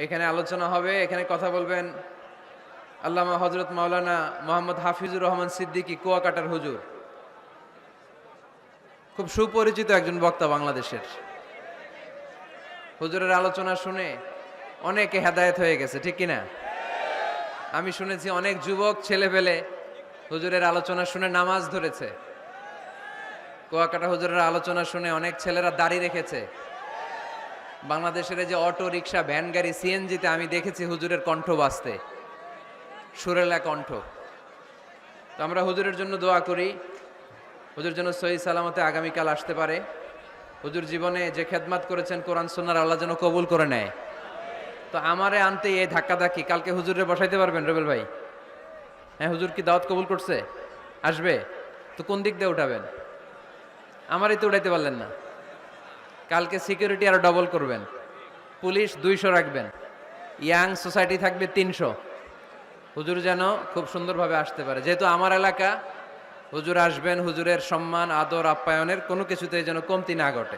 এখানে আলোচনা হবে, এখানে কথা বলবেন আল্লামা হযরত মাওলানা মোহাম্মদ হাফিজুর রহমান সিদ্দিকী কুয়াকাটার হুজুর। খুব সুপরিচিত একজন বক্তা বাংলাদেশের। হুজুরের আলোচনা শুনে অনেকে হেদায়েত হয়ে গেছে, ঠিক কিনা? আমি শুনেছি অনেক যুবক ছেলেপেলে হুজুরের আলোচনা শুনে নামাজ ধরেছে। কুয়াকাটা হুজুরের আলোচনা শুনে অনেক ছেলেরা দাড়ি রেখেছে। বাংলাদেশের এই যে অটো রিক্সা ভ্যান গাড়ি সিএনজিতে আমি দেখেছি হুজুরের কণ্ঠ বাজতে, সুরেলা কণ্ঠ। তো আমরা হুজুরের জন্য দোয়া করি, হুজুর যেন সহি সালামতে আগামীকাল আসতে পারে। হুজুর জীবনে যে খেদমাত করেছেন কোরআন সুন্নাহর আল্লাহ যেন কবুল করে নেয়। তো আমারে আনতে এই ধাক্কাধাক্কি, কালকে হুজুরে বসাইতে পারবেন রবেল ভাই? হ্যাঁ, হুজুর কি দাওয়াত কবুল করছে? আসবে তো কোন দিক দিয়ে উঠাবেন? আমারই তো উঠাইতে পারলেন না। কালকে সিকিউরিটি আরো ডবল করবেন, পুলিশ 200 রাখবেন, ইয়াং সোসাইটি থাকবে 300। হুজুর যেন খুব সুন্দরভাবে আসতে পারে, যেহেতু আমার এলাকা। হুজুর আসবেন, হুজুরের সম্মান আদর আপ্যায়নের কোনো কিছুতে যেন কমতি না ঘটে।